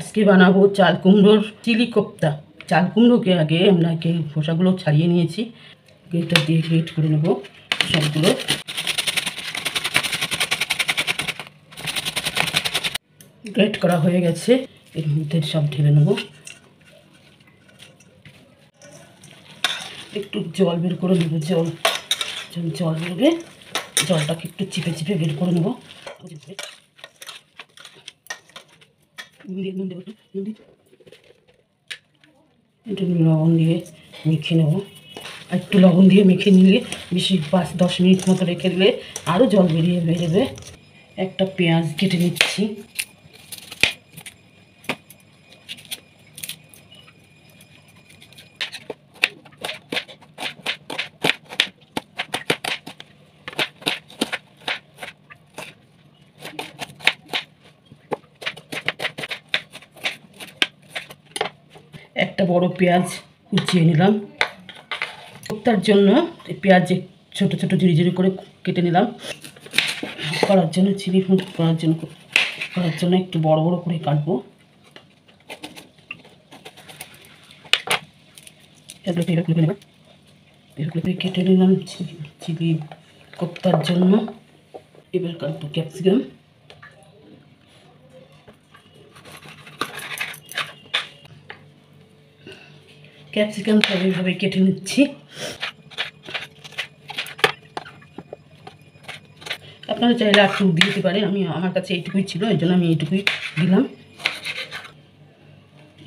আজকে বানাবো চাল কুমড়োর চিলি কোপ্তা। চাল কুমড়োকে আগে আমরা খোসাগুলো ছাড়িয়ে নিয়েছি, এটা দিয়ে গ্রেট করে নেব সবগুলো। গ্রেট করা হয়ে গেছে, এর মধ্যে সব ঢেলে নেব। একটু জল বের করে নেব, জল বেরোবে, জলটাকে একটু চিপে চিপে বের করে নেব। একটু লবণ দিয়ে মেখে নেব। একটু লবণ দিয়ে মেখে নিলে বেশি 5-10 মিনিট মতো রেখে দিলে আরও জল বেরোবে। একটা পেঁয়াজ কেটে নিচ্ছি। একটা বড় পেঁয়াজ কুচিয়ে নিলাম। কোপ্তার জন্য পেঁয়াজ ছোট ছোট ঝুড়ি করে কেটে নিলাম। করার জন্য চিলি করার জন্য একটু বড় বড় করে কাটবো। কেটে নিলাম চিলি কোপ্তার জন্য। এবার কাটবো ক্যাপসিকাম। ক্যাপসিকামটা এইভাবে কেটে নিচ্ছি। আপনারা চাইলে আর একটু দিতে পারেন, আমার কাছে এইটুকুই ছিল, এই জন্য আমি এইটুকুই দিলাম।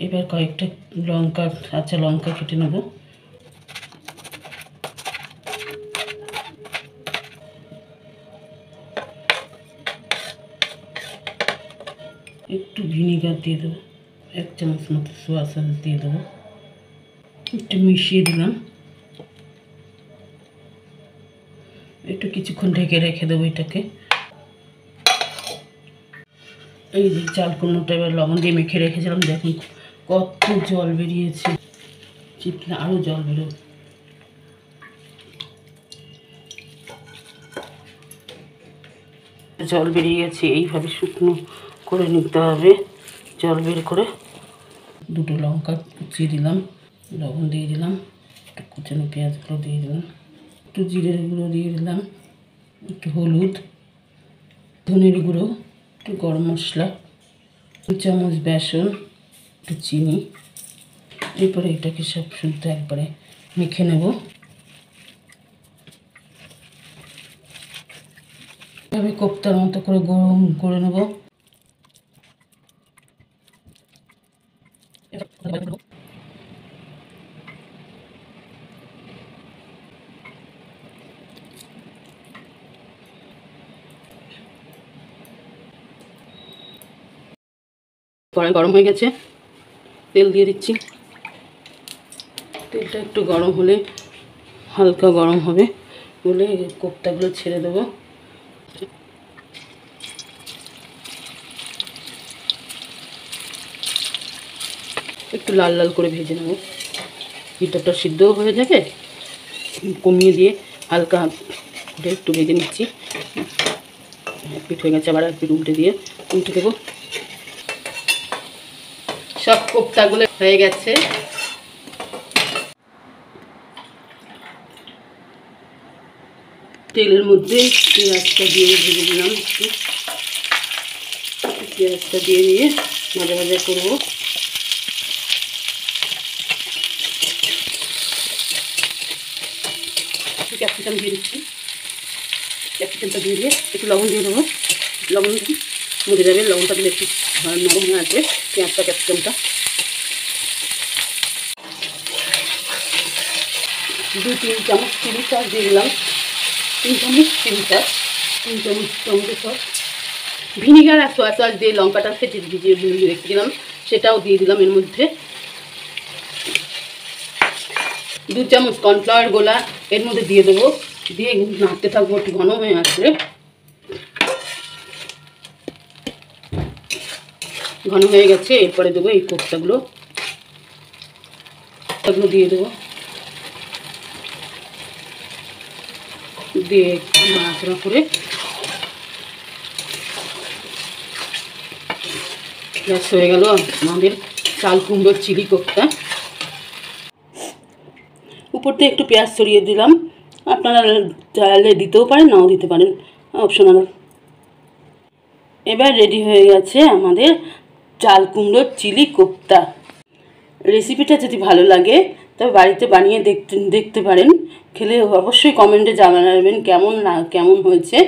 এবার কয়েকটা লঙ্কা কেটে নেব। একটু ভিনিগার দিয়ে দেবো, 1 চামচ মতো সোয়া সস দিয়ে দেবো। একটু মিশিয়ে দিলাম। একটু কিছুক্ষণ ঢেকে রেখে দেবো এটাকে। এই যে চাল কুমড়োটা এবার লবণ দিয়ে মেখে রেখেছিলাম, দেখুন কত জল বেরিয়েছে। চিপলে আরও জল বেরোবে। জল বেরিয়ে গেছে, এইভাবে শুকনো করে নিতে হবে। জল বের করে 2টো লঙ্কা কুচিয়ে দিলাম, লবণ দিয়ে দিলাম, একটু কুচানো পেঁয়াজগুলো দিয়ে দিলাম, একটু জিরের গুঁড়ো দিয়ে দিলাম, একটু হলুদ, ধনের গুঁড়ো, একটু গরম মশলা, 2 চামচ বেসন, একটু চিনি। এরপরে এটাকে সব শুদ্ধ একবারে মেখে নেব। এভাবে কোপ্তার মতো করে গরম করে নেব। কড়াই গরম হয়ে গেছে, তেল দিয়ে দিচ্ছি। তেলটা একটু গরম হলে, হালকা গরম হবে বলে কোপ্তাগুলো ছেড়ে দেবো। একটু লাল লাল করে ভেজে নেব। ভিতরটা সিদ্ধও হয়ে যাবে, কমিয়ে দিয়ে হালকা একটু ভেজে নিচ্ছি। এক পিঠ হয়ে গেছে, আবার এক পিঠ উল্টে দেবো। সব কোপ্তাগুলো হয়ে গেছে। তেলের মধ্যে পেঁয়াজটা দিয়ে ভেজে দিলাম। পেঁয়াজটা দিয়ে ভাজা ভাজা করবো। ক্যাপসিকাম দিয়ে দিচ্ছি। ক্যাপসিকামটা দিয়ে একটু লবণ দিয়ে দেবো। লবণ মজে যাবে, লবণটা দিলে একটু নরম হয়ে আসবে পেঁয়াজটা, ক্যাপসিকামটা। 2-3 চামচ চিলি সস দিয়ে দিলাম। 3 চামচ চিলি সস, 3 চামচ টমেটো সস, ভিনিগার আর সোয়া সস দিয়ে লঙ্কাটা ভিজিয়ে রেখেছিলাম, সেটাও দিয়ে দিলাম এর মধ্যে। 2 চামচ কর্নফ্লাওয়ার গোলা এর মধ্যে দিয়ে দেবো। দিয়ে নাড়তে থাকবো, একটু ঘন হয়ে আসলে। ঘন হয়ে গেছে, এরপরে দেবো এই কোপ্তাগুলো দিয়ে দেবো। দিয়ে নাড়াচাড়া করে ব্যাস হয়ে গেল আমাদের চাল কুমড়োর চিলি কোপ্তা। উপর দিয়ে একটু পেঁয়াজ ছড়িয়ে দিলাম, আপনারা চাইলে দিতেও পারেন, নাও দিতে পারেন, অপশনাল। এবার রেডি হয়ে গেছে আমাদের চাল কুমড়োর চিলি কোপ্তা। রেসিপিটা যদি ভালো লাগে তবে বাড়িতে বানিয়ে দেখতে পারেন। খেলে অবশ্যই কমেন্টে জানাবেন কেমন হয়েছে।